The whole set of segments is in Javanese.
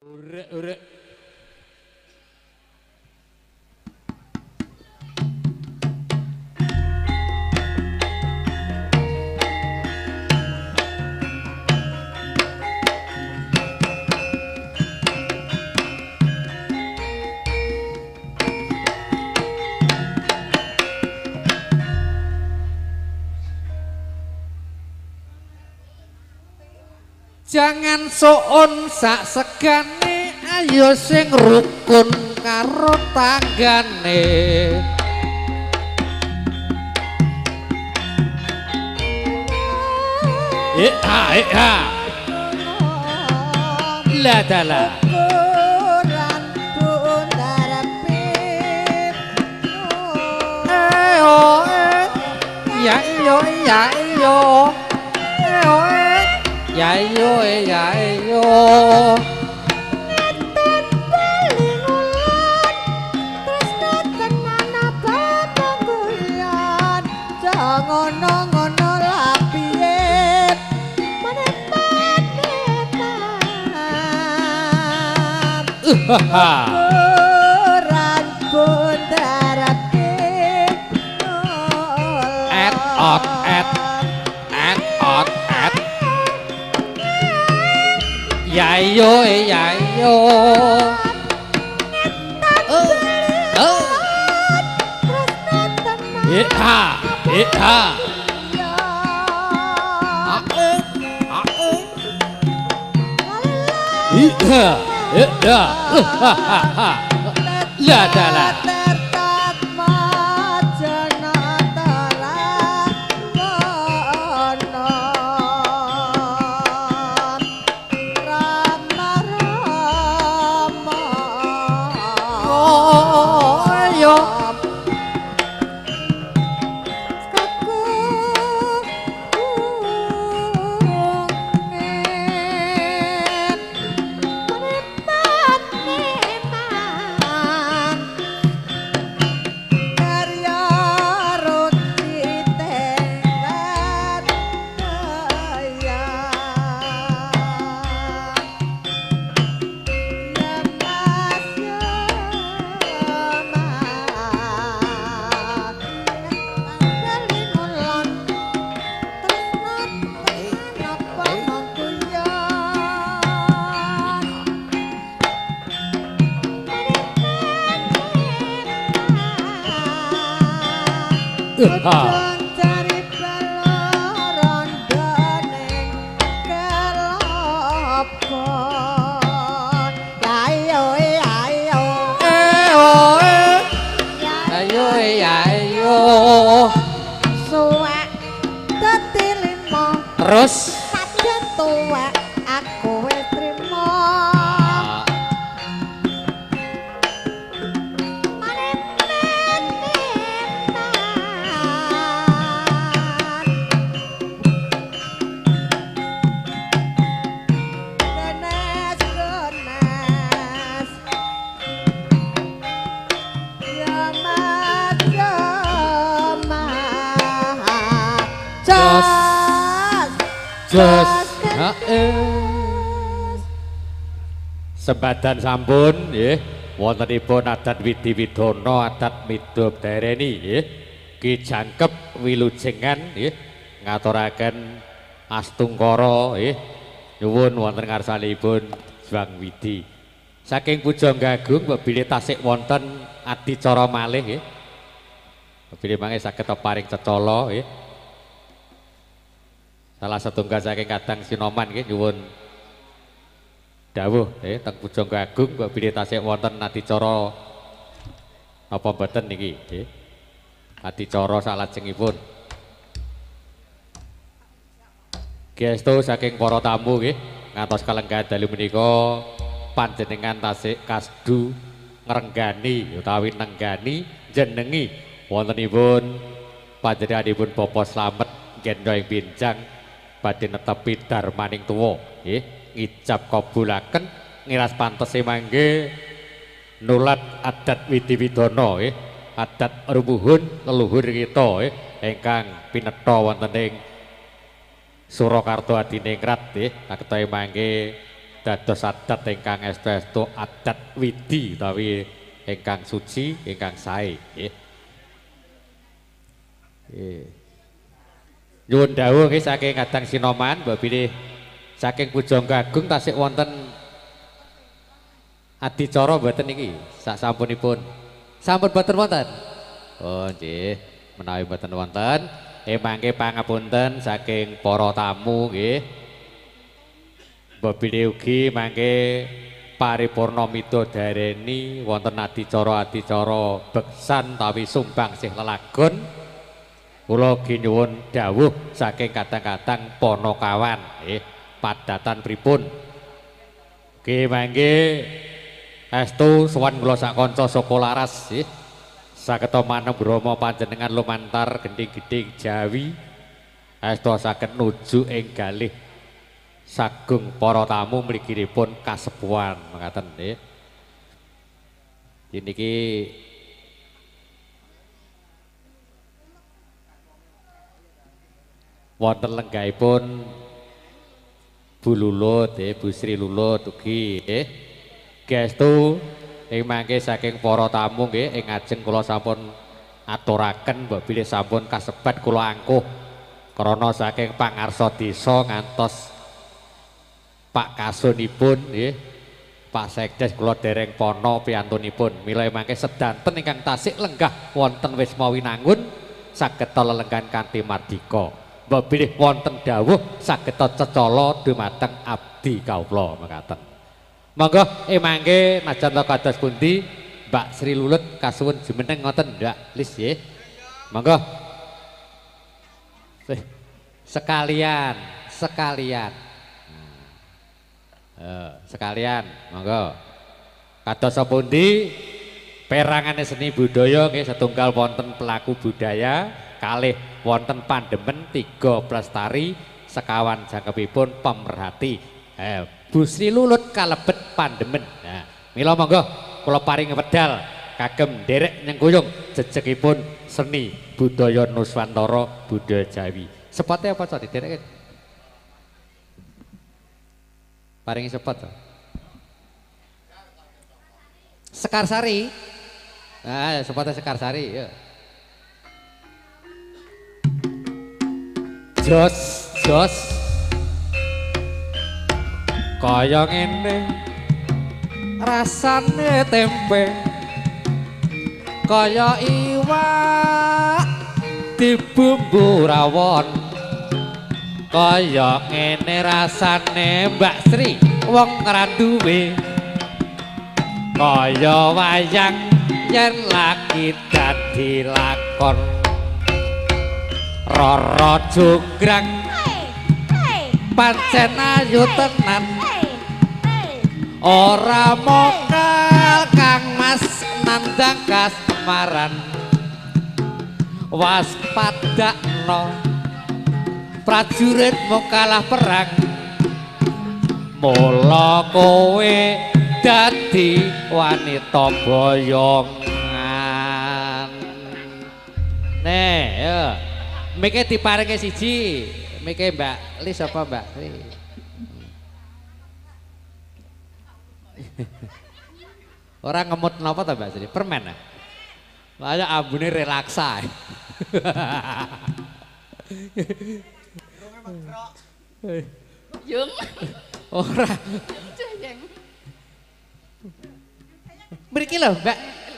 Urek-urek. Jangan soon sak segane, ayo sing rukun karo tanggane. Ha. La dala. Ya yo. Ya yo. Ngono-ngono lapien Kuran bundarate Et. Ya yo. Ha. La dala. Cari balon doneng kelopon. Ayo. Suwek dadi limo. Terus Sajen tuwek aku wis trimo. Jos. Sebadan sampun nggih wontenipun adat Widi Widono, adat Midob Dareni nggih. Ki Jangkep Wilujengan nggih ngaturaken Astungkara nggih. Nyuwun wonten ngarsanipun Juang Widi. Saking Pujanggagung bilih tasik wonten adicara malih nggih. Bilih mangke saged paring cecala nggih. Salah setunggal saking Kadang Sinoman nggih nyuwun dawuh teng Pujanggagung bilih tasik wonten adicara apa mboten niki nggih. Adicara salajengipun. Gestu saking para tamu nggih ngantos kalenggahan dalu menika panjenengan tasik kasdu ngrenggani utawi nenggani jenengi wontenipun panjenenganipun Bapak Slamet Gendro ing Binjang badhe netepi darmaning tuwa nggih ngicap kabulaken ngiras pantese mangke nulat adat Widi Widono nggih adat rumuhun leluhur kita ingkang pinetha wonten ing Surakarta Adiningrat nggih kaketohe mangke dados adat ingkang estu-estu adat widi utawi ingkang suci, ingkang sae nggih. Nyuwun dawuh nggih saking Kadang Sinoman mbok bilih saking Pujangga Agung tasih wonten adicara mboten niki sak sampunipun. Sampun boten wonten. Oh nggih, menawi boten wonten, mangke pangapunten saking para tamu nggih. Mbok bilih ugi mangke paripurna midodareni wonten adicara-adicara beksan tawi sumbangsih lelagon. Kula ugi nyuwun dawuh saking kadang-kadang Ponokawan nggih, padatan pripun. Nggih mangke estu sowan kula sak kanca saka laras nggih. Sageta manebrama panjenengan lumantar gendhing-gendhing Jawi estu saged nuju ing galih sagung para tamu mliginipun kasepuhan mekaten nggih. Niki wonten lenggahipun Bu Lulut Bu Sri Lulut ugi nggih. Gestu ing mangke saking para tamu nggih ing ajeng kula sampun aturaken mbok bilih sampun kasebat kula angkuh krana saking pangarsa desa ngantos Pak Kasunipun nggih Pak Sekdes kula dereng pono piyantunipun mila mangke sedanten ingkang tasih lenggah wonten Wisma Winangun sageta lelenggan kanthi mardika mbok bilih wonten dawuh sageta cecala dumateng abdi kawula mekaten. Monggo mangke najan to kados pundi Mbak Sri Lulut kasuwun jumeneng ngoten ndak Lis nggih. Monggo. Sekalian monggo. Kados pundi perangane seni budaya nggih setunggal wonten pelaku budaya, kalih wonten pandemen, 3 pelestari, sekawan jangkepipun pemerhati. Bu Sri Lulut kalebet pandemen. Nah, mila monggo kula paring wedal kagem nderek nyengkuyung jejegipun seni budaya Nuswantara budaya Jawi. Sepote apa to didereke? Paringi sepot to. Sekarsari. Nah, sepote Sekarsari ya. Jos kaya ngene rasane tempe kaya iwak dibumbu rawon kaya ngene rasane Mbak Sri wong randuwe kaya wayang yen lagi dadi lakon Roro Jonggrang pancen ayu tenan ora mokal Kang Mas nandang kasmaran waspadakno prajurit mau kalah perang mula kowe dadi wanita boyongan nih ya mike diparingi siji mike Mbak Lis apa Mbak Sri orang ngemut napa ta Mbak Sri? Permen ah. Lah ambune relaksa. Yung. Ora. Mriki lho, Mbak.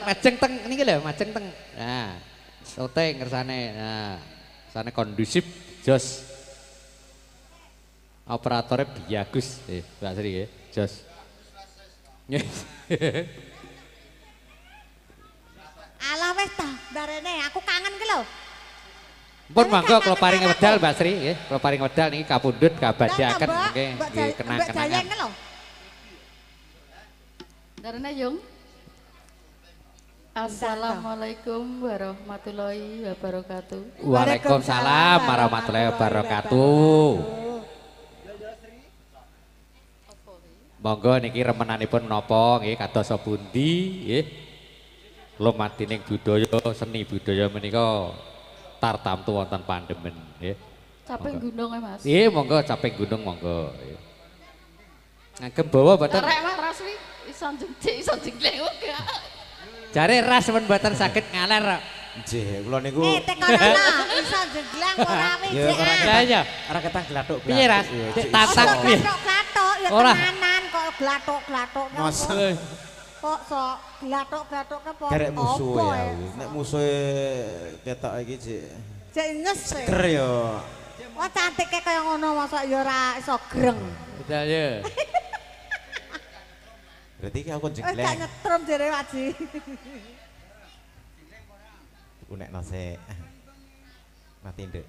Majeng teng niki lho, majeng teng. Nah, sote ngersane. Nah, sana kondusif jos. Operatornya bagus, Mbak Sri ya, jos. Alah wis ta, darene aku kangen ki lho. Pun monggo kula paring wedal Mbak Sri nggih, kula paring wedal niki kapundhut kabadhaken nggih kenang-kenangan. Darene Yung. Assalamualaikum warahmatullahi wabarakatuh. Waalaikumsalam warahmatullahi wabarakatuh. Monggo niki remenanipun menapa nggih kados pundi nggih. Lumatining budaya seni budaya menika tartamtu wonten pandemen nggih. Caping gunung Mas. Nggih monggo caping gunung monggo. Ngagem bawa mboten. Arek waras wi iso jengcik iso jengleng uga. Jare ras men mboten saged ngaler kok. Nggih, kula niku tekono iso jeglang ora wis. ya ora Lah iya. ora ketang glathuk. Piye ras? Cek tatang piye? Glathuk ya Ora. tenanan kok glathuk-glathuk. Mosok Kok sok glathuk-glathuk ke apa? garek musuh Apa ya. Nek musuhe ketok iki jek Cek nyes. seger ya. Wah cantike kaya ngono mosok ya ora iso greng. Betul ya. Berarti iki aku Wis jegleng. gak nyetrum jere Waji. Unek nase. Mati nduk.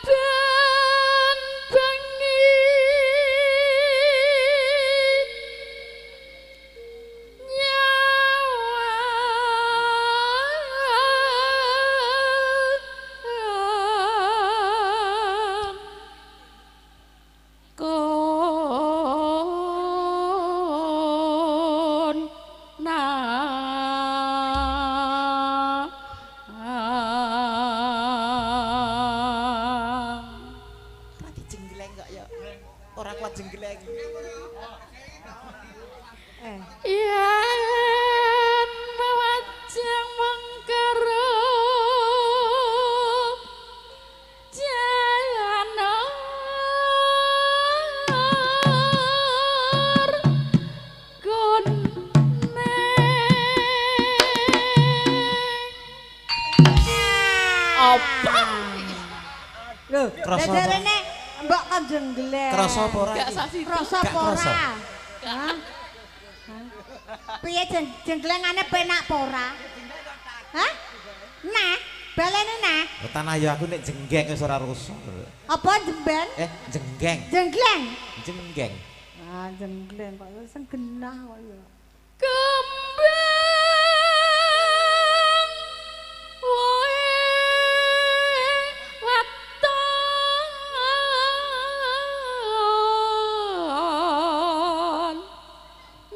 Saben bengi kon Mati jenggleng kok ya. Ora kuat jenggleng. yen wajeng mengkero jayanor gone apa Lho, Krasa apa? jarene mbok kon jenggleng. Krasa apa ora gak iki? sasi Krasa Gak apa ora? krasa. Hah? Piye jenglengane penak apa ora? Hah? Nah, balene nah. Tanah ya aku nek jenggeng wis ora rusak. Apa jemben? Jenggeng. Jengleng. Jenggeng. Ah, jengleng kok wis genah kok ya. kembang wae waton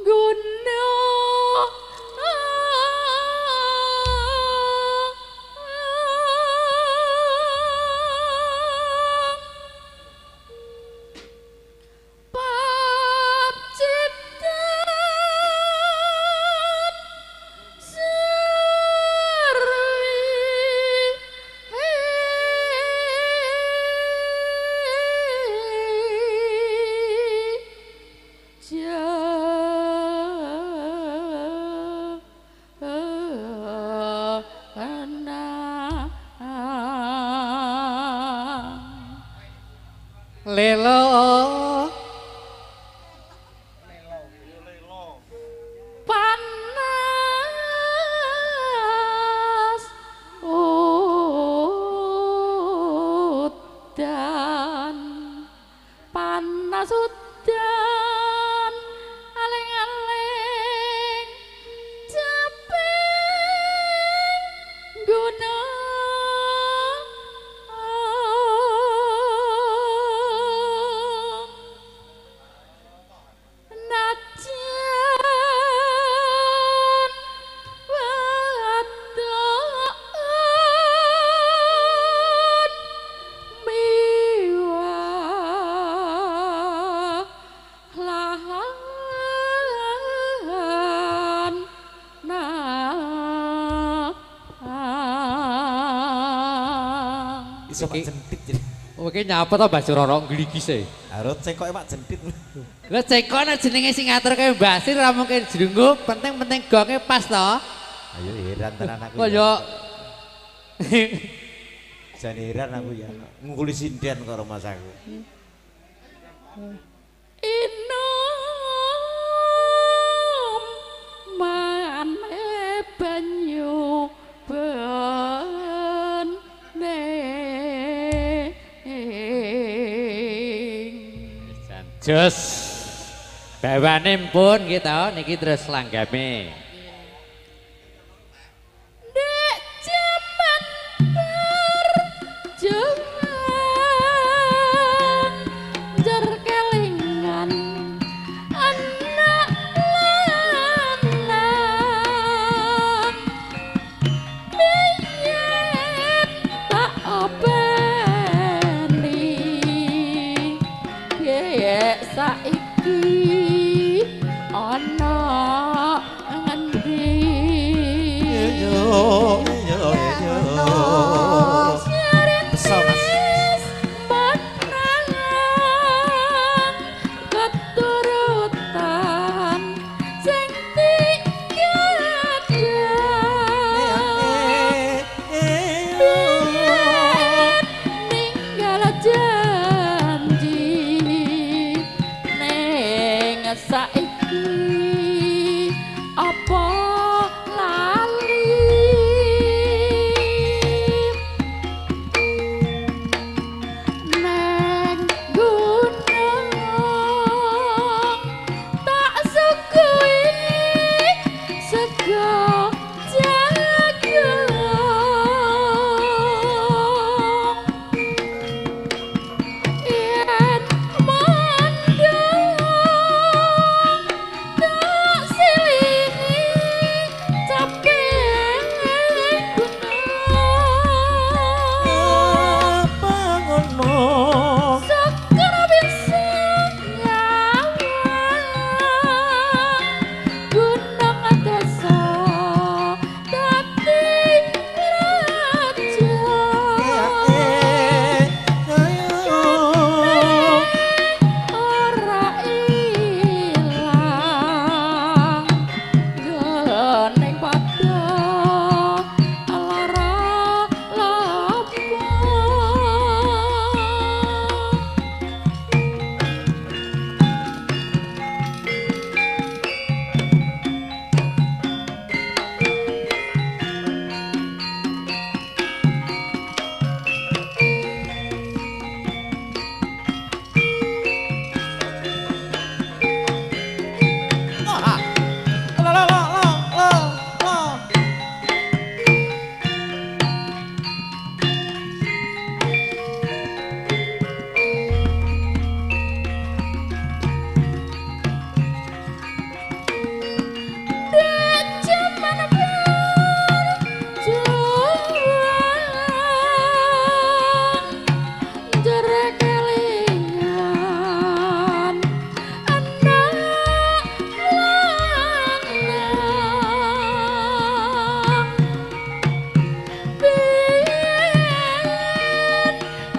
guna pacitan Lelo. panas udan panas udan aling-aling capek gunung najan wadon miwah lahan Iso Pak jentit jadi. Oke nyapa to Mbah Suroro ngligis e. Harus cekoke Pak jentit. Lah cekon jenenge sing ngatur kaya Mbah Sir ora mungkin jrunggu, penting-penting gonge pas to. Ayo heran tenan aku. Kaya Jane heran aku ya. Ngungkuli sinden karo Mas aku. inom mane banyu bening jos. Bawane pun gitu niki terus langgame. Dek jaman perjuangan jar kelingan anak lanang biyen tak apa dek saiki ana ngendi yo kesel mas keturutan sing tiada ninggal janji ning saiki apa lali neng gunung tak sukui sego jagung yen mandang tak silihi capek gunung bangunmu Sekar bisa nyawang gunung desa dadi raja ora ilang gening padha lara lapo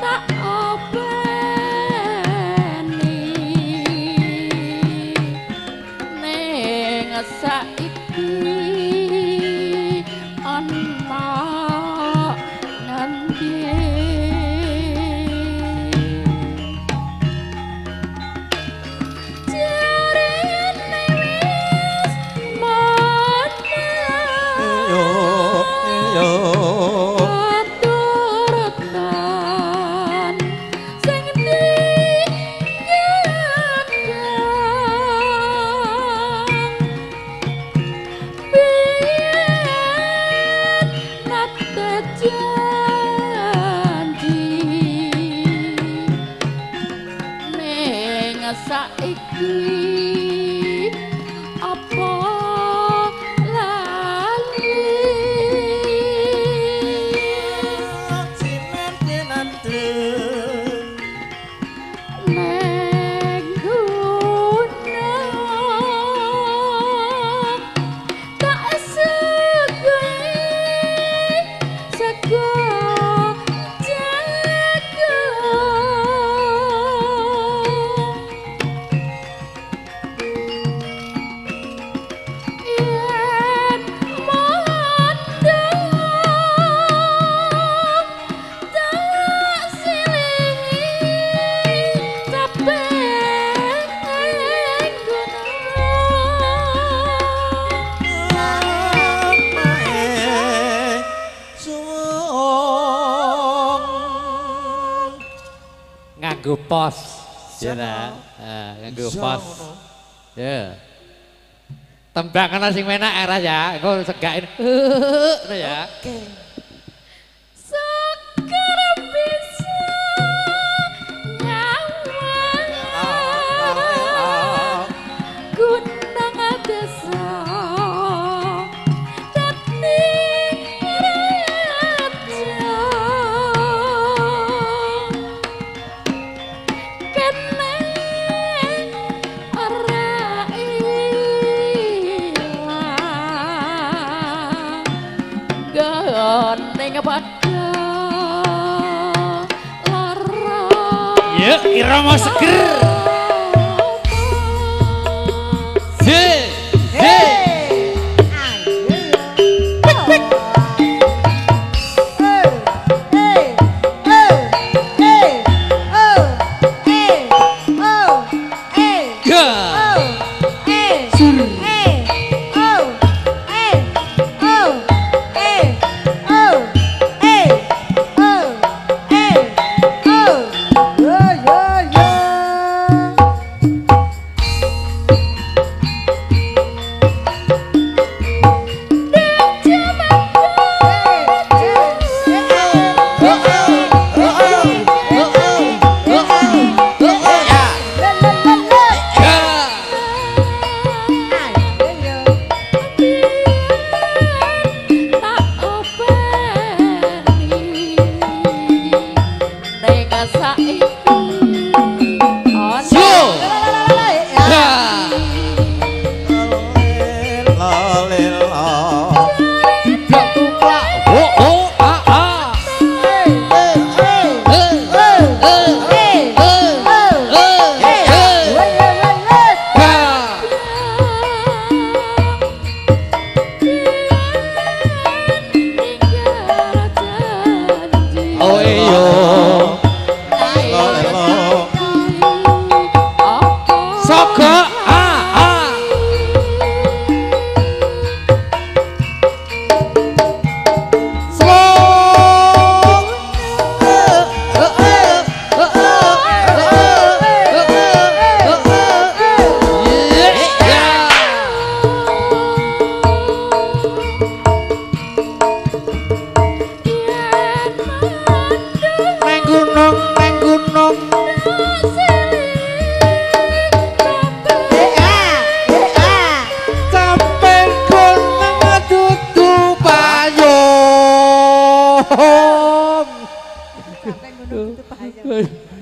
tak openi ning saiki ana ngendi jarine wis keturutan sing saiki apa lali neng gunung tak sugih sego yen mandang tak silihi capek Nganggo pos. Ya ta. Nganggo pos. Ya. Tembang ana sing enak era ya. Engko segakin. Ngono ya. Sekar bisa nyawang gunung desa dadi raja kene ning pada lara. Ya, irama seger.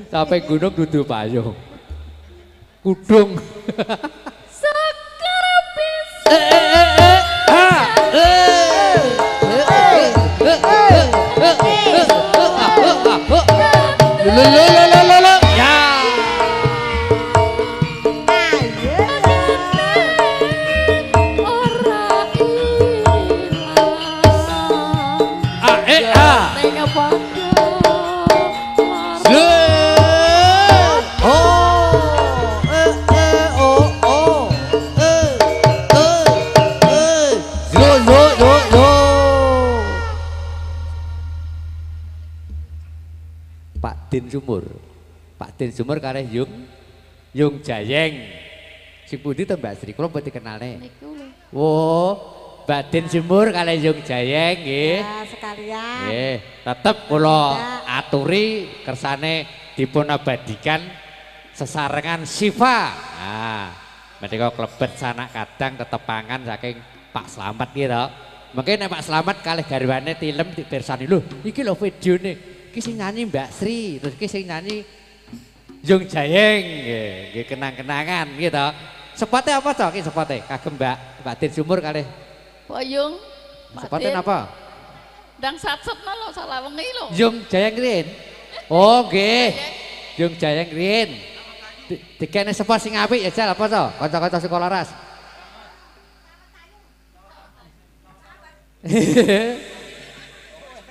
Sampai gunung dudu payung. Kudung. Sekarang bisa. Ya. Pak Din Sumur kalih Yung Jayeng. Si pundi to Mbak Sri? Kula mboten kenale. Niku lho. Oh, Mbak Din Sumur kalih Yung Jayeng nggih. Ya sekalian. Nggih, tetep kula aturi kersane dipun abadikan sesarengan Siva. Nah, menika klebet sanak kadang tetepangan saking Pak Slamet nggih to. Mungkin nek Pak Slamet kalih garwane tilem dipirsani lho, iki lho videone. Iki sing nyanyi Mbak Sri, terus iki sing nyanyi Yung Jayeng nggih, kenang-kenangan gitu. Sepote apa to iki sepote? Kagem Mbak Din Sumur kalih. Pak Yung. Sepote napa? Ndang satsetna lho salah wengi lho. Yung Jayeng rin. Oh nggih. Yung Jayeng rin. Dikene sepot sing apik ya Jal apa to? Kanca-kanca sekolah ras.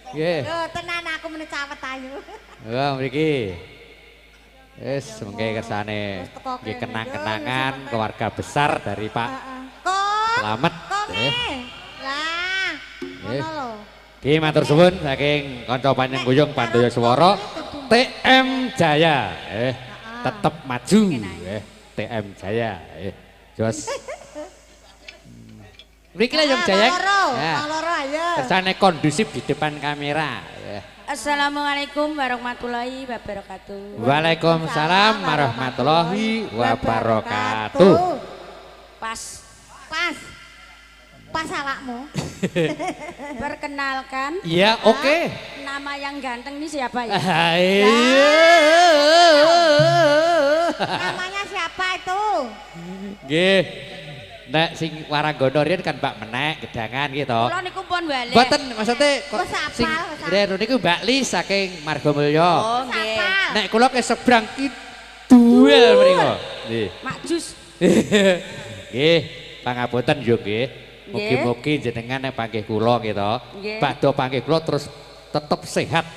Nggih. Lho tenan aku meneh cawet ayu. Wah mriki. Wis mengke kersane nggih kenang-kenangan keluarga besar dari Pak Slamet. Lah. Ngono lho. Nggih matur suwun saking kanca panjenengan Pandaya Swara TM Jaya. Tetep maju TM Jaya. Jos. Mriki lah Yung Jayeng. Loro ayo. Kersane kondusif di depan kamera. Assalamualaikum warahmatullahi wabarakatuh. Waalaikumsalam warahmatullahi wabarakatuh. Pas awakmu. Perkenalkan. Iya, oke. Nama yang ganteng ini siapa ya? Namanya siapa itu? Nggih. nek sing Waranggono riyen kan Mbak Menek gedangan gitu. Kula niku pun balik. Mboten maksudnya Wes apal, sing wes apal. riyen niku Mbak Lis saking Margomulyo. Oh, nggih. Sapal. Nek kula ke seberang kidul mriku. Nggih. Makjus. Nggih, pangapunten yo nggih. Nggih. Mugi-mugi jenengan nek panggih kula gitu. Nggih. Badhe panggih kula terus tetep sehat.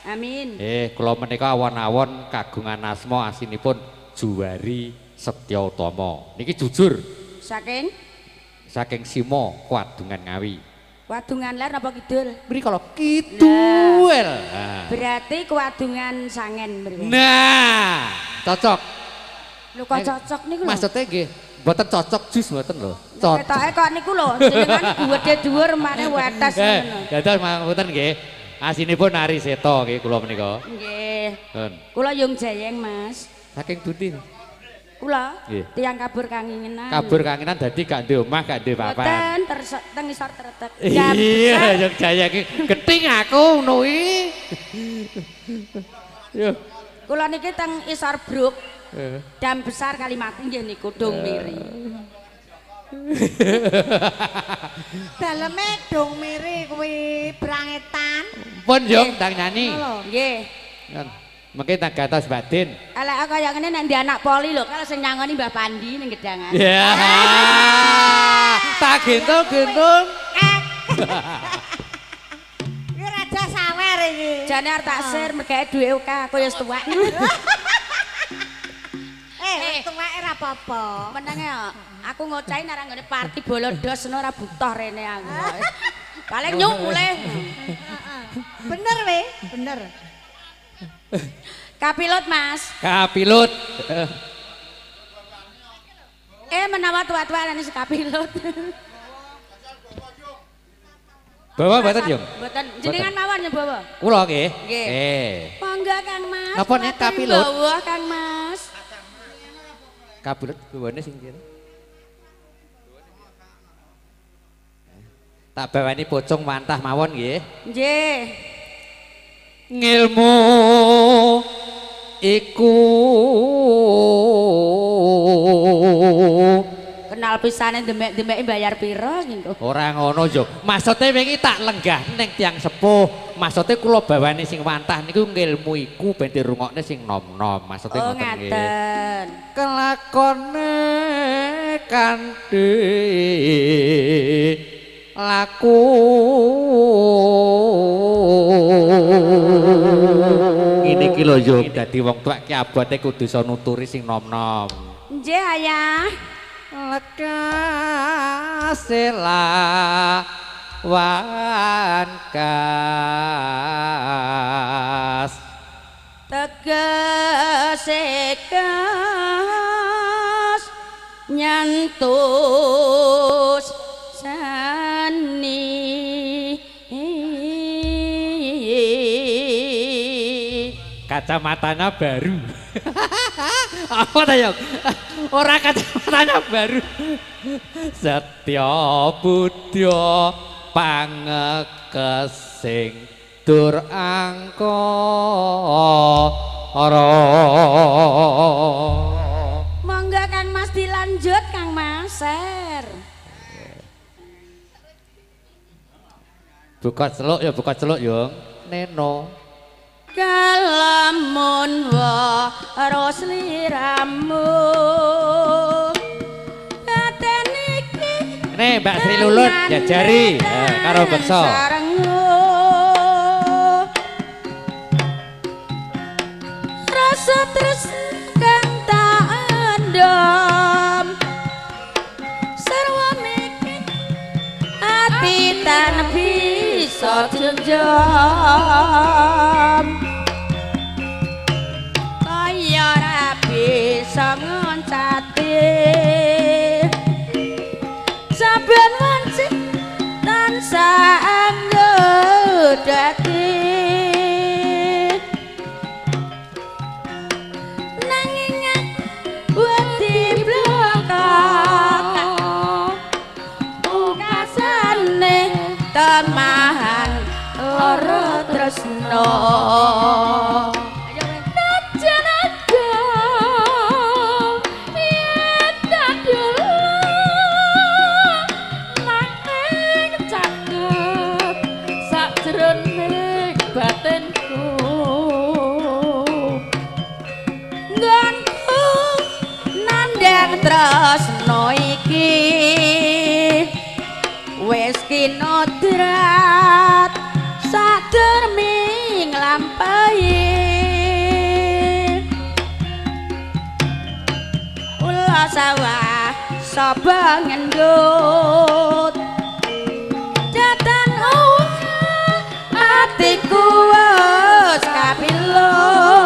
Amin. Kula menika awon-awon kagungan asma asinipun Juwari Setya Utama. Niki jujur Saking saking Simo Kwadungan Ngawi. Wadungan Ler napa kidul? Mriki kalau kidul. Nah. Berarti Wadungan Sangen mriku. Nah, cocok. Lho kok cocok niku lho. Maksudnya nggih, mboten cocok jus mboten lho. Ketoke kok niku lho, jenengan dhuwur dhuwur mane wetes ngono. Dados mangkuten nggih. Asinipun Ari Seto nggih kula menika. Nggih. Nun. Kula Yung Jayeng, Mas. Saking pundi? Kula Nggih. tiyang kabur kangenan. Kabur kangenan dadi gak duwe omah, gak duwe papan. Boten teng isor tretek. Iya, Yung Jaya iki geting aku ngono iki. Yo. Kula niki teng isor Bruk. Eh. Dam besar Kalimati nggih niku Dong Miri. Daleme dong miri kuwi brangetan. Pun Yung tang nyanyi. Nggih. Nun. Mungkin tak gatos batin. Elek kaya ngene nek ndi anak poli lho, kalau sing nyangoni Mbah Pandi ning gedangan. Ya. Tak gendong-gendong. Iki raja sawer iki. Jane arep tak sir mergae duwe akeh aku ya tuwek. Wis tuweke ora apa-apa. Menenge aku ngocahi nang nggone party bolodos ngono ora butuh rene aku. Paling nyuk mulai. Bener we, bener. Kapilot Mas. Kapilut. Menawa tua-tua nang kapilot. Bawa mboten Yung? Mboten jenengan mawon nyebawa. Kula nggih. Nggih. Monggo Kang Mas. Napa nek kapilot? Bawa Kang Mas. Kapilut bawane sing kene. Tak bawani pocong mantah mawon nggih. Nggih. Ngilmu iku Kenal pisane demek-demeki bayar pira niku? ora ngono yo. Maksude wingi tak lenggah ning tiyang sepuh. Maksude kula bawani sing wantah niku ngilmu iku ben dirungokne sing nom-nom. Maksude Oh ngoten nggih. ngaten. Kelakone kanthi laku ini iki lho yo dadi wong tuwek ki abote kudu iso nuturi sing nom-nom. Nggih Ayah. Lekasela wankas Tegese kas nyantus sani. Kacamatanya baru. Apa ta Yung? Ora kacamatanya baru. Setya Budya pangekesing dur angkara. Monggo Kang Mas dilanjut Kang Mas ser. Buka celuk ya, buka celuk Yung. Neno. Kalamun waro sliramu aten iki Nih Mbak Sri Lulut jajari karo beksa. Rasa tresna kang tak endam sarwa mikir ati tan bisa jejam. Kaya ora bisa ngoncati saben wanci tansah anggodati nanging wedi blokak ukasane temahan lara tresna. tresno iki wis kinodrat saderming lampahi ula sawah sapa ngendut datan atiku wis kapilut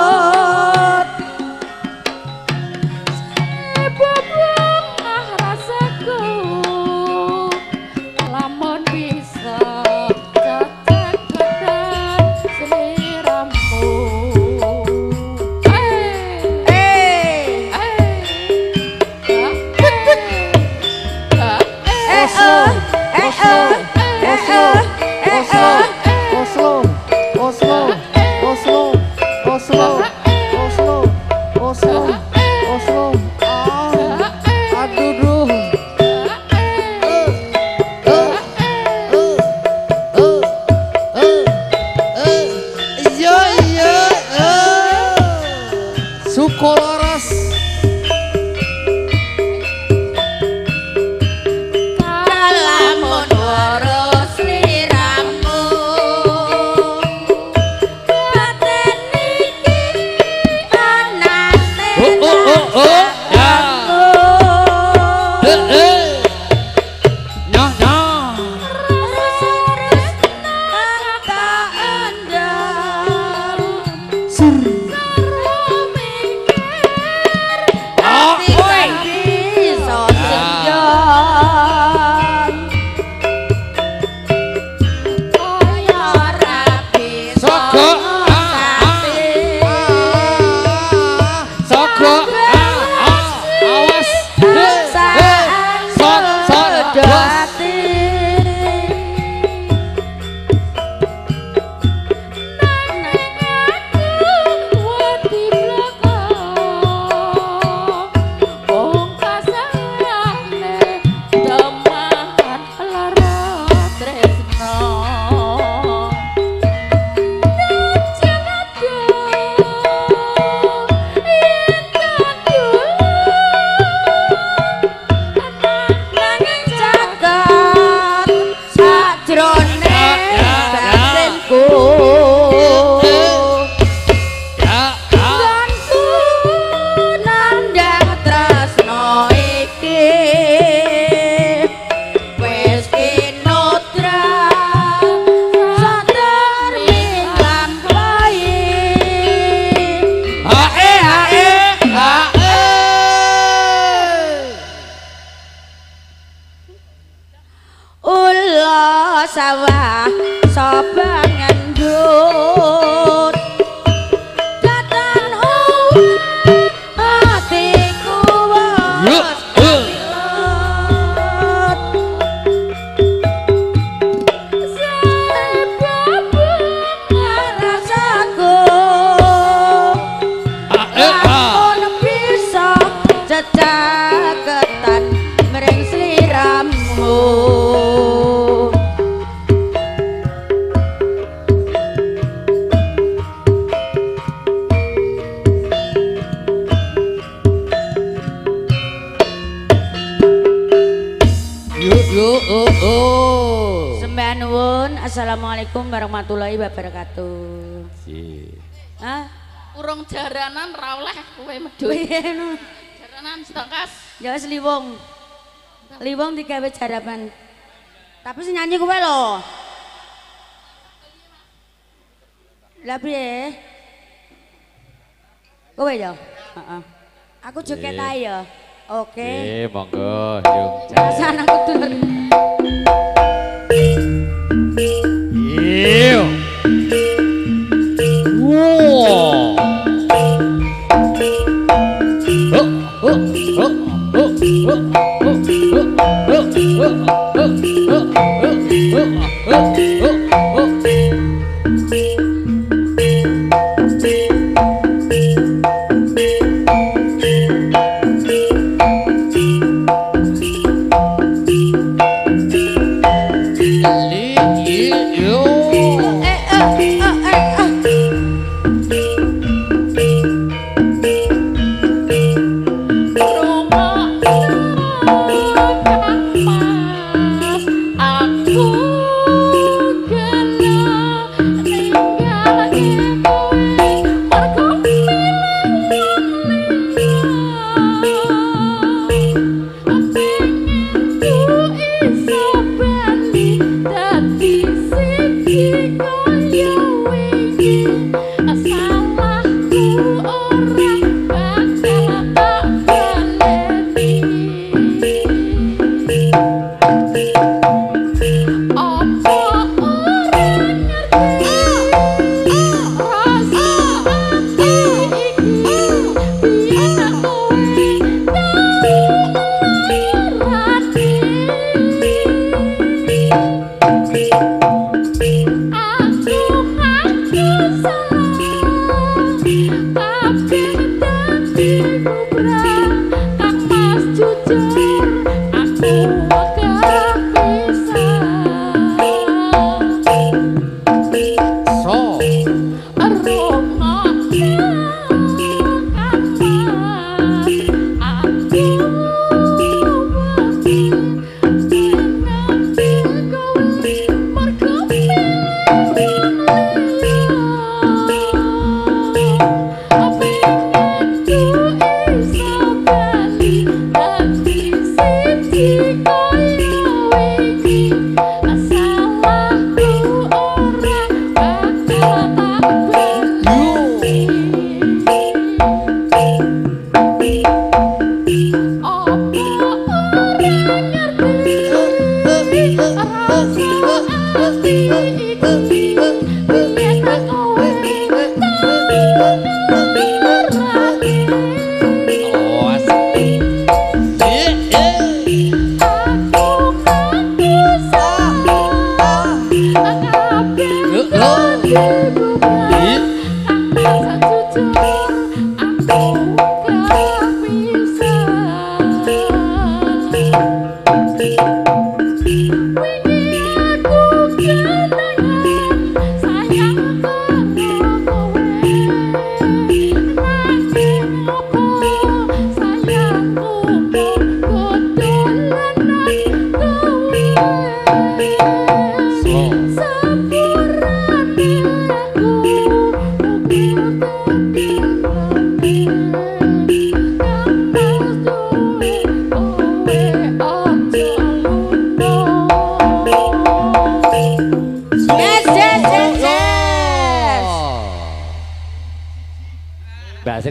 sawah sapa ngendut datan atiku wis sebab rasaku aku bisa cecaketan mring sliramu. Sembah nuwun. Assalamualaikum warahmatullahi wabarakatuh. Hah? Urung jaranan ra oleh kowe medhut. Jaranan setengkas. Ya wis liwong. Liwong digawe jarapan. Tapi sing nyanyi kowe lho. Lah piye? Kowe ya? Heeh. Aku joget ae ya. Oke. Monggo yung Sana kudu. Iyo. Wow.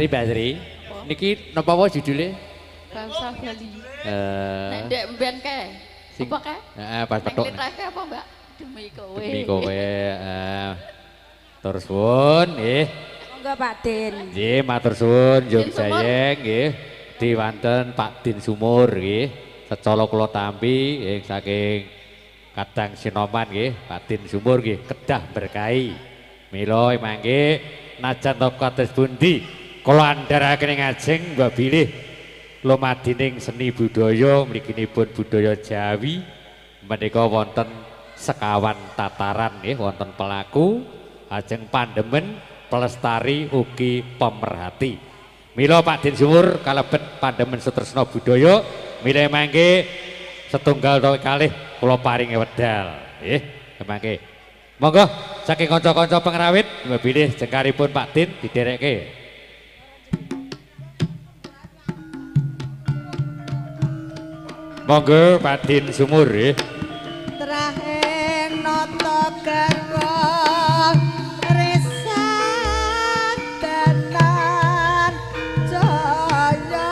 Basri, niki napa wae judule? Bangsa Bali. Nek Eh, ndek mben kae. Sing- Apa kae? heeh, pas petuk. Litrake apa, Mbak? Demi kowe. Demi kowe, matur suwun nggih. Monggo Pak Din. Nggih, matur suwun Jung Din Sumur. Jayeng nggih. Diwanten Pak Din Sumur nggih. Secala kula tampi nggih saking Kadang Sinoman nggih, Pak Din Sumur nggih kedah berkahi. Mila mangke najan to kados pundi kula andharaken ing ajeng mbah bilih lumadining seni budaya mliginipun budaya Jawi menika wonten sekawan tataran nggih wonten pelaku ajeng pandemen pelestari ugi pemerhati. Mila Pak Din Sumur kalebet pandemen sutresna budaya mila mangke setunggal utawi kalih kula paringi wedal nggih mangke monggo saking kanca-kanca pengrawit mbah bilih jengkaripun Pak Din diderekke. Monggo Pak Din Sumur nggih. Trahing nata garwa risah tenan jaya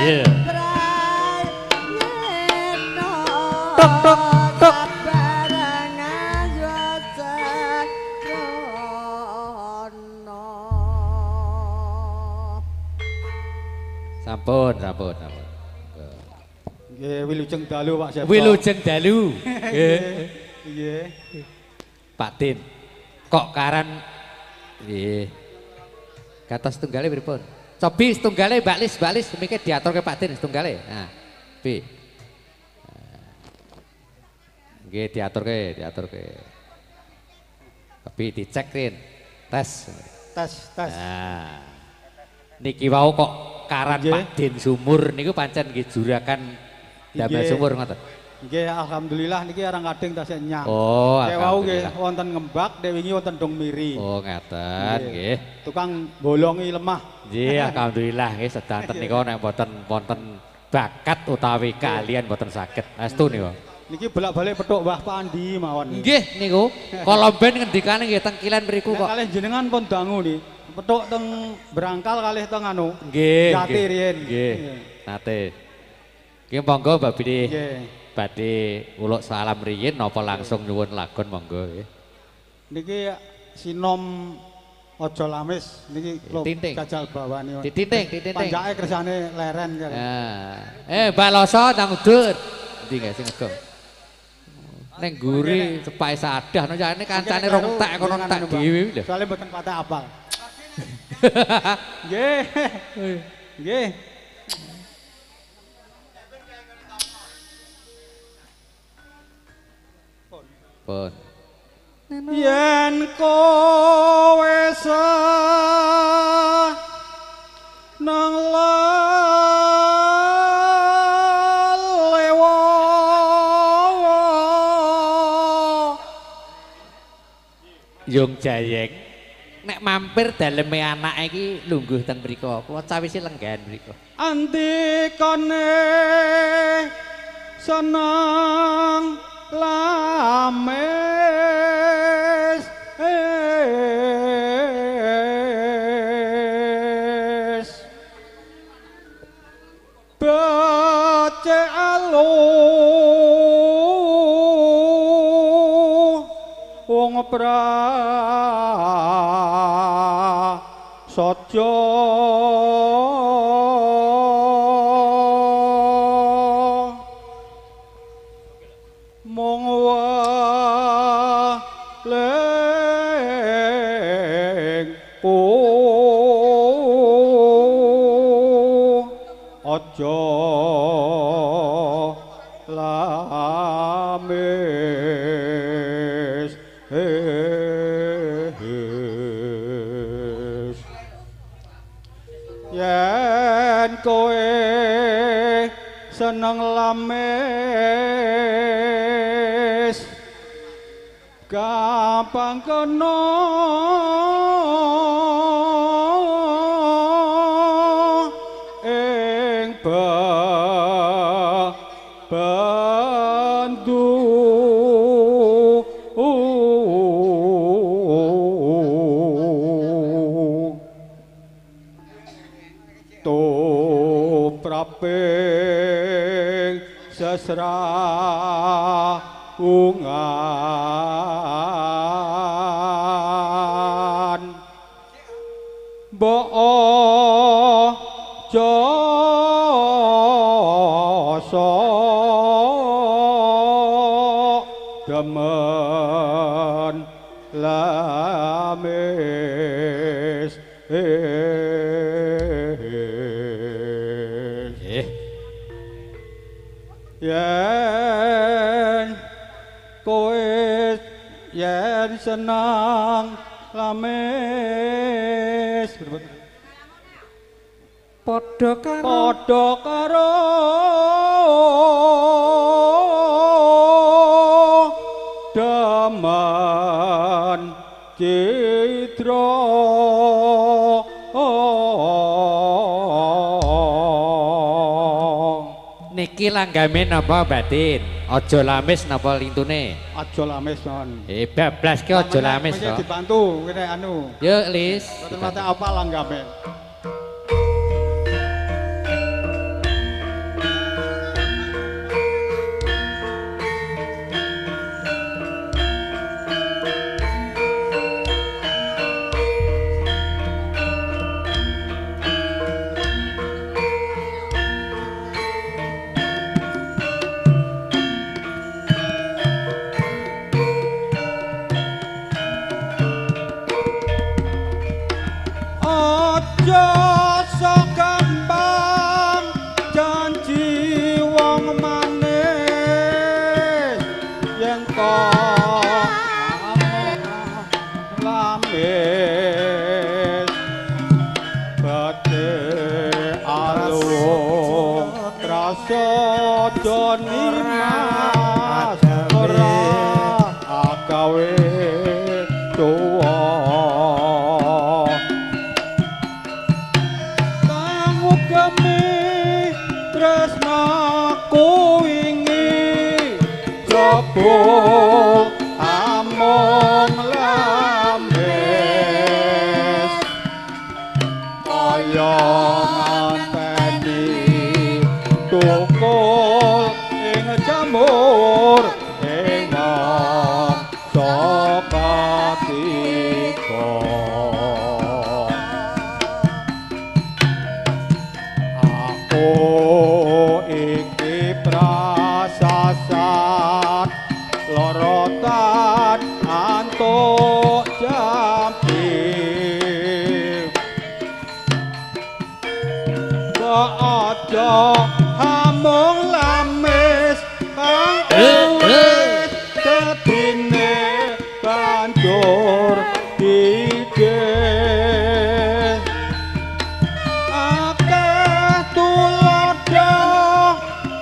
Yeah. tentrai yeno Tok, tok, tok. sabarangan jasa Sampun. Nggih, wilujeng dalu Pak Seto. Wilujeng dalu. Nggih. Nggih. Pak Din. Kok karan nggih. Katos tunggale pripun? Cobi setunggale Mbak Lis mikir diaturke Pak Din setunggale. Nah, B. Nggih diaturke. Tapi dicek Rin. Tes. Tes. Nah. Niki wau kok karan Nggih. Pak Din Sumur niku pancen nggih juragan damel Nggih. sumur ngoten. Nggih, alhamdulillah niki arang kading tasih nyang. Oh, Nggih wau nggih alhamdulillah. wonten ngembak, dek wingi wonten dong miri. Oh, ngaten nggih. Tukang bolongi lemah. Nggih, alhamdulillah nggih sedanten nika nek mboten wonten bakat utawi kalian mboten saged. Astu nika. Niki bolak-balik petuk Mbah Pandi mawon. Nggih niku. Kala ben ngendikane nggih teng kilen mriku Nek kok. kalih jenengan pun dangu nih. Petuk teng Berangkal kalih teng anu. Nggih. Jati nggih, riyen. Nggih. Nate. Nggih monggo Mbak Bini. Nggih. Badhe uluk salam riyin napa langsung nyuwun lagon monggo nggih. Niki sinom Ojo Lamis niki lho Tinting. jajal bawani. Titinting. Panjake kersane leren kare. Mbak Loso nang udur. Endi nggih sing ego. Neng guri sepai sadah no jane kancane rong tak kono tak dhewe lho. Soale mboten patah apal. Nggih. Nggih. Pun. Yen kowe nang lewo Yung Jayeng nek mampir daleme anak iki lungguh teng mriko kula cawisi lenggan mriko andikane seneng lames baca alu wong prasaja mung waleng aja lames yen kowe seneng lames gampang kena ing bandu praping sesraungan mbok aja demen lames yen kowe yen senang lames padha karo demen citra niki langgame napa batin aja lamis napa lintune aja lamis mon bablas ki aja lamis kok kok dibantu kene anu yuk Lis mboten mate apa langgame among lames kaya nganteni tukul ing hamung lamis kang uwis dadine banjur dideh akeh tulodo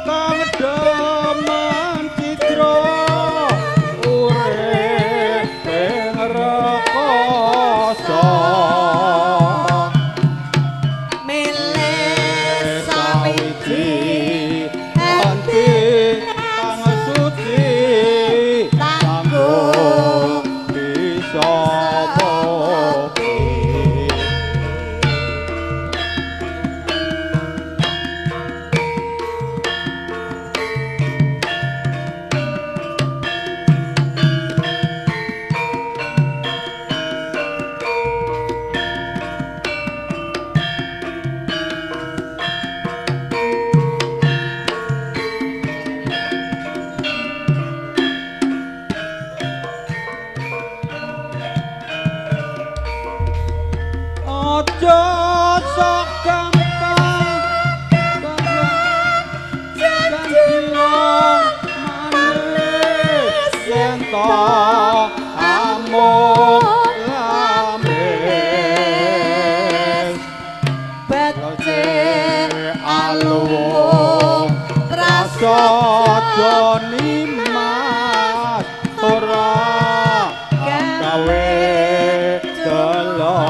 kang demen citra urip ing rekoso milih sawiji anti kang suci tanggung bisa popi aja sok gampang janjian manis yen to amung lamis becik alung rasa joni mas ora gawe delok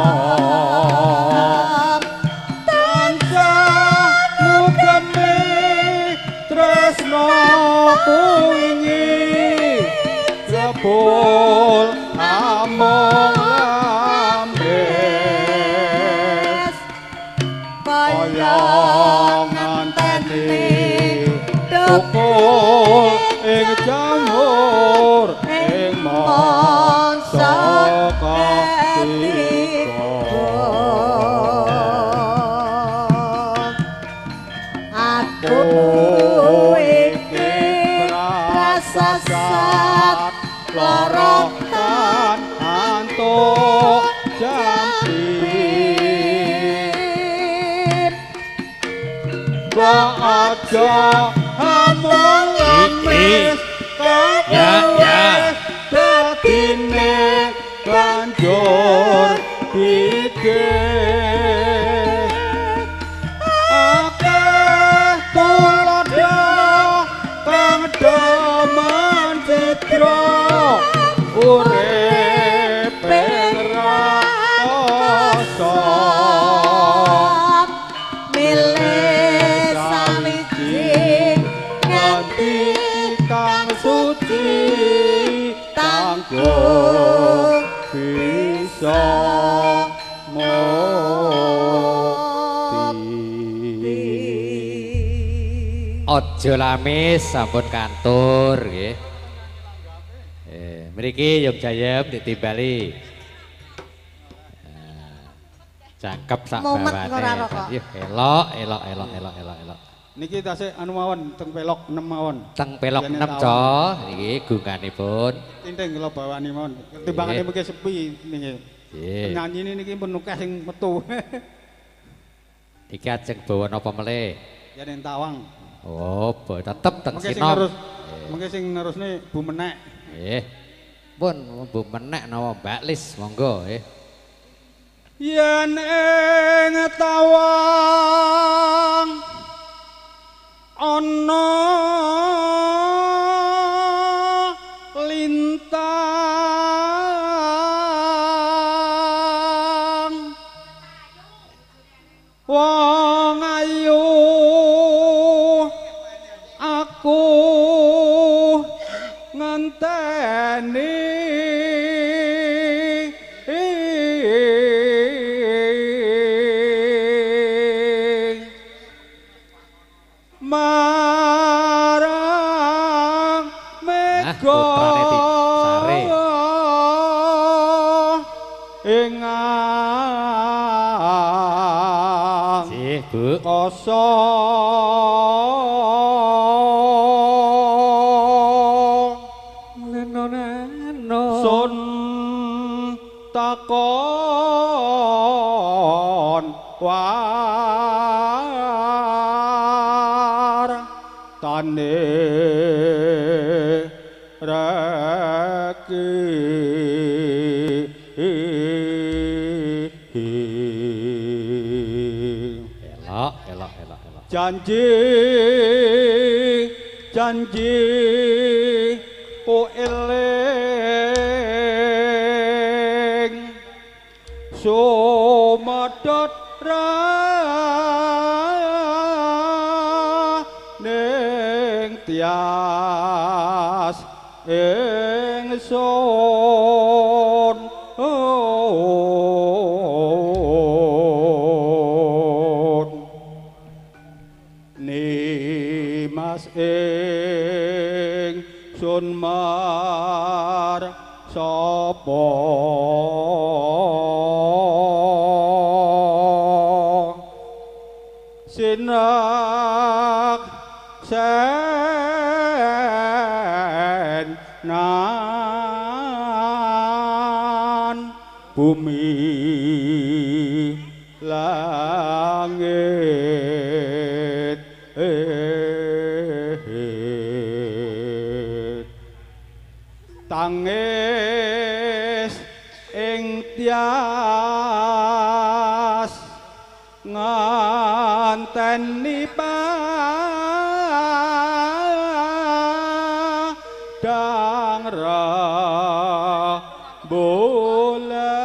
tansah mugemi tresno kuwingi jebul amung lambes kaya nganteni tukul ing jamur ing mangsa katiga aku iki prasasat loro kan antuk jampi aja hamung lamis kang dadine banjur dideh akeh tulodo kang demen citra urip ing rekoso milih sawiji nganti kang suci tanggung bisa mukti Aja lamis sampun kantur nggih. Mriki Yung Jayem ditimbali. Cakep sak Mumet bawane. ora rokok. Yuh, elok. niki tasih anu mawon teng pelok 6 mawon Teng pelok Yen 6 tawon. co, iki gunganipun. tinting kula bawani mawon timbangane mungkin sepi niki Nggih. nyanyine niki pun akeh sing metu Iki ajeng bawa napa melih? yen tawang Oh, tetep teng mungkin sing Sinom. nerus mungkin sing nerusne Bu Menek Nggih. Pun Bu Menek napa Mbak Lis, monggo nggih. yen ing tawang ana lintang wong ayu aku ngenteni marang mega putrane Ti Sare. ingang Nggih, Bu. kosong Neno. sun takon wae raki elok janji po eling sumadot ning tias ingsun Nimas ingsun mar sapa sinak senan bumi langit tangis ing tias nganteni padang bulan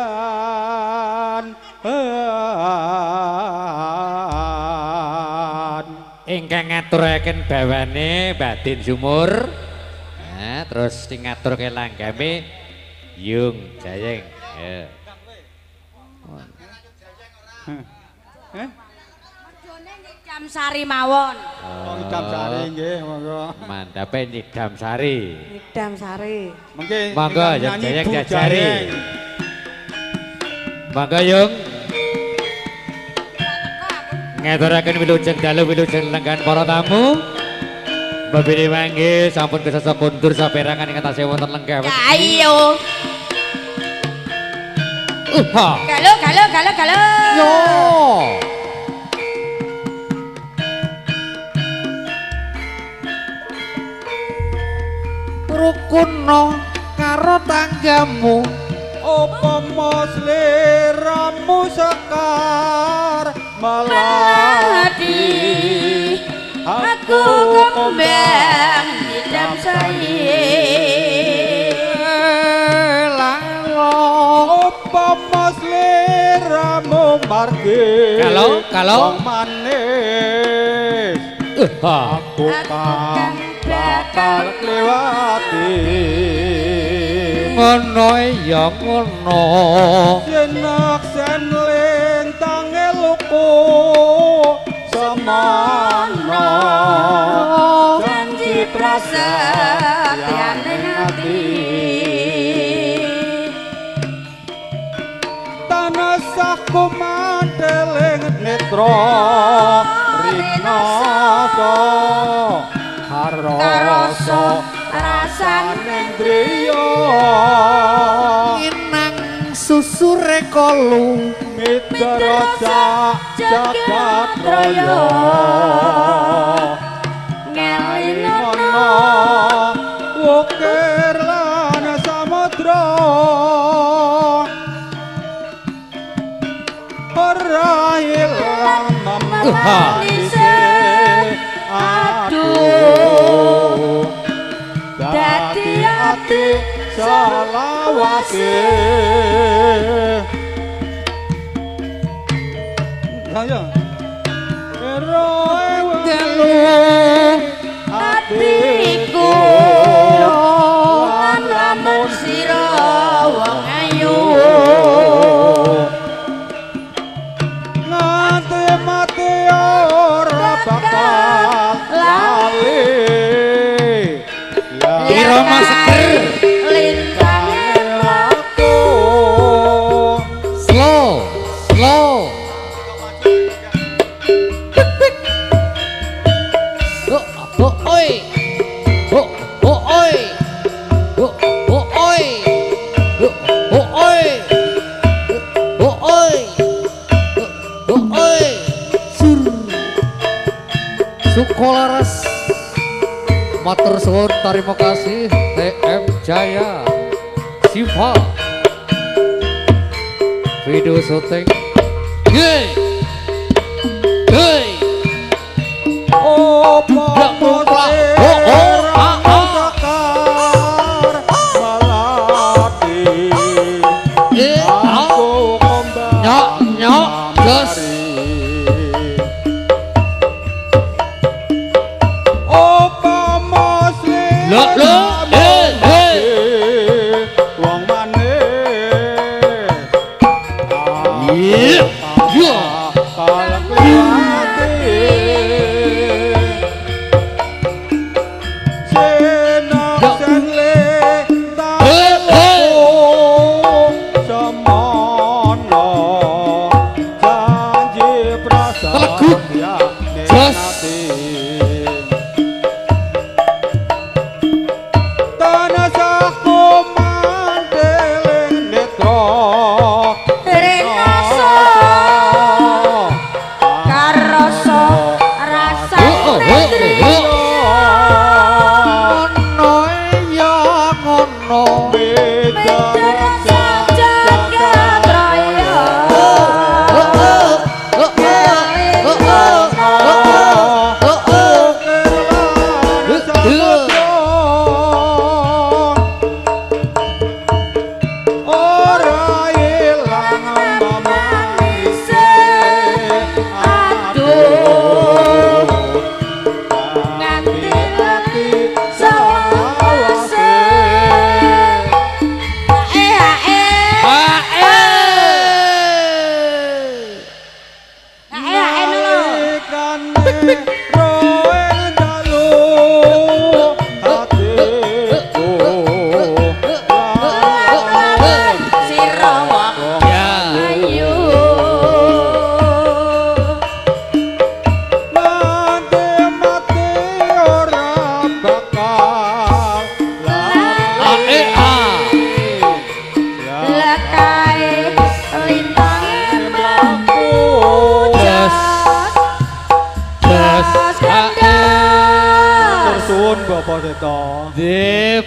ingkang ngaturaken bawane Batin Sumur. Nah, terus sing ngaturke langgame Yung Jayeng. Ya. Nyidam sari mawon. Nyidam sari nggih, monggo. Mandape nyidam sari. Nyidam sari. Monggo Yung Jayeng jajari. Monggo Yung. Ngaturaken wilujeng dalu wilujeng lenggan para tamu. Babine mangke sampun kesasa kundur saperangan ing atase wonten lenggah. Ayo. Galo. Yo. Rukuno karo tanggamu upama sliramu sekar melati aku kembang nyidam sari upama sliramu margi kalau manis aku kan bakal kliwati ngono ya ngono jenak sen lintang eluku semana janji prasetyane ati tanah saku mandeling netra rinasa harasa rasane driya inang susure kolu mitraja jagat raya ngelinono wukir lan samudra ora ilang memalise aduh dadi ati salawase ayo eroe welu atiku lamun sira wong ayu nganti mati ora bakal lali Irama seger lintange laku slow oi sur sukolaras matur suwun terima kasih TM Jaya Siva video syuting yeay hey oh papa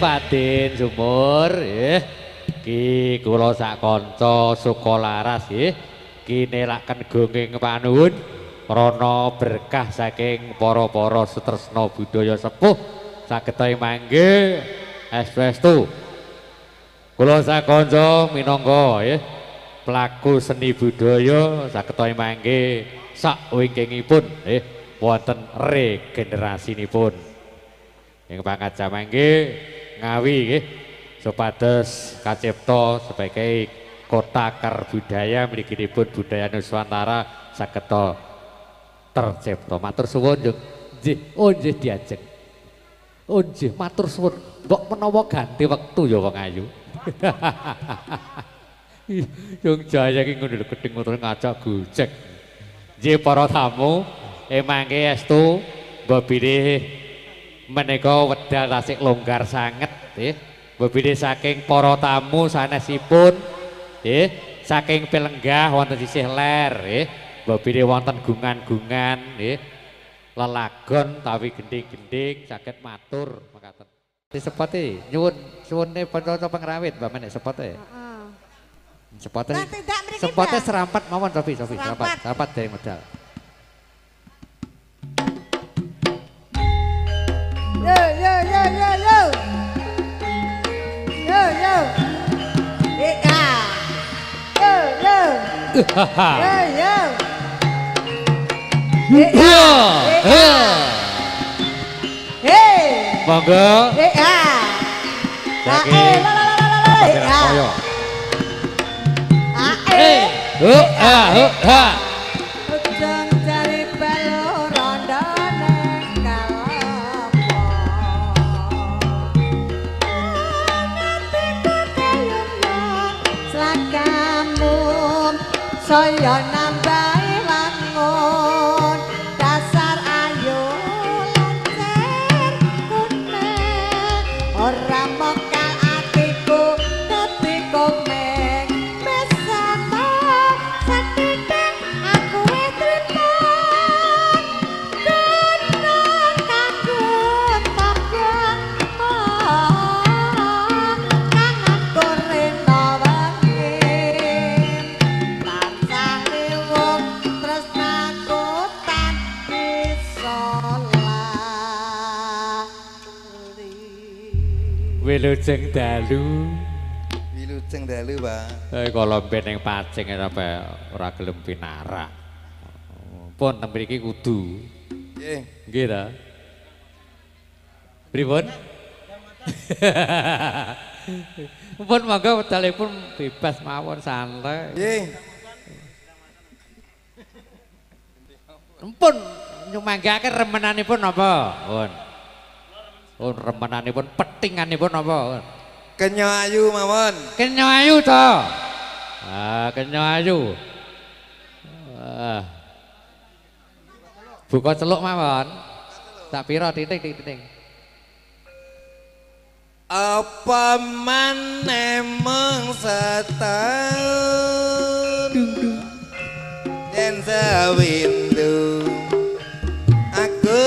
Batin sumur ki kula sak kanca Sukolaras nggih ki nelaken gonging panuwun krana berkah saking para-para sutresna budaya sepuh sageta mangke espresso kula sak kanca minangka nggih pelaku seni budaya sageta mangke sak wingkingipun nggih wonten regenerasinipun ing pangkat mangke ngawi nggih supados kacipta sebagai kota karbudaya mliginipun budaya Nusantara sageta tercipta. Matur suwun nggih. Oh nggih diajeng. Oh nggih matur suwun. Mbok menawa ganti wektu ya wong ayu. Yung Jaya iki ngono lho gedeng motor ngajak gojek. Nggih para tamu mangke estu mbok bilih menika wedal tasik longgar sanget nggih. Bebide saking para tamu sanesipun nggih, saking Pelenggah wonten sisih ler nggih. Bebide wonten gungan-gungan nggih. Lelagon tawi gending-gending saged matur mekaten. Disepote nyuwun suwune panca pengrawit Mbak Menek sepote. Heeh. Sepote. Sepote serampat mawon Sofi serampat dari medal. Yo yo yo yo yo. Yo yo. Yo yo. Yo yo. Hey. Monggo. Saya nambahi wangun dasar ayu lancar kuning ora mokal atiku dadi komeng bersama satitik aku wis trimo gunung kanggo tangga Wilujeng dalu. Wilujeng dalu, Pak. Kalau ben yang pacing ora gelem pinarak. Pun teng mriki kudu. Nggih. Nggih ta? Pripun? Pun monggo wedalipun bebas mawon santai. Nggih. Pun nyumanggaken remenanipun napa? Pun. Pun remenanipun petinganipun napa? Kenya ayu mawon. Kenya ayu to. Kenya ayu. Buka celuk mawon. Tak pira titik. Apa maneh mung setahun yen sawindu aku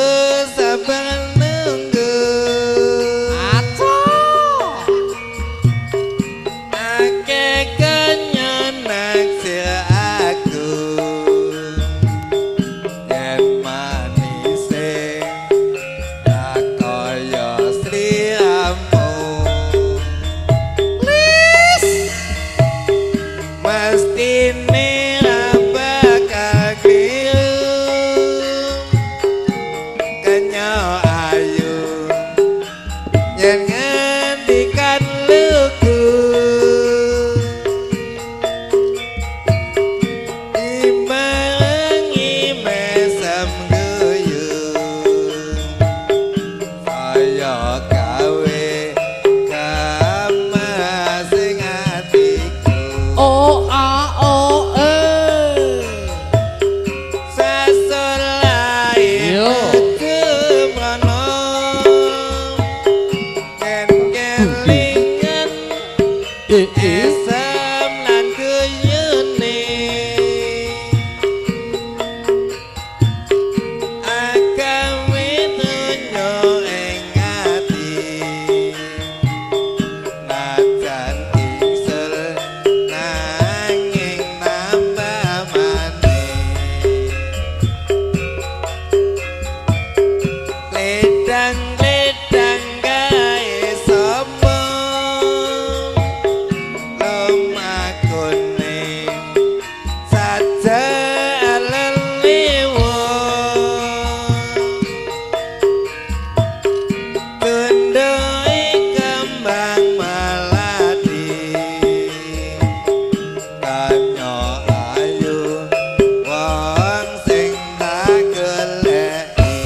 sabar nunggu akeh kenyon naksir aku yen manise tak kaya sliramu mestine bakal kenya ayu yen ngendikan luku imbangi mesem guyu saya gawe kamasing atiku sasul lain kemana ken kelingan esam lan guyune agawe dunyo ing ati najan ingsul nanging nambah maneh ledang gawe sombong lumakune saja leliwung tundoi kembang melati kanya ayu wong sing tak goleki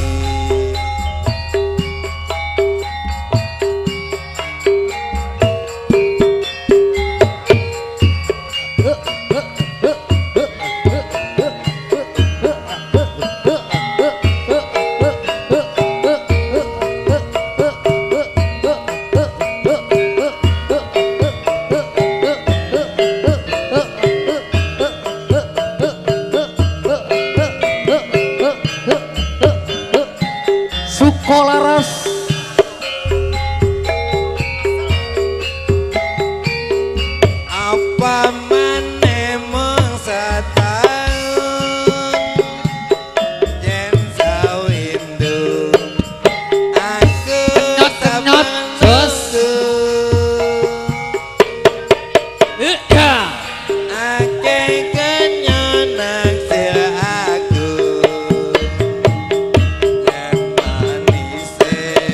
Sukolaras. apa maneh mung setahun yen sawindu aku Kenyot, Jos. akeh kenyon naksir aku yen manise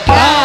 Ah!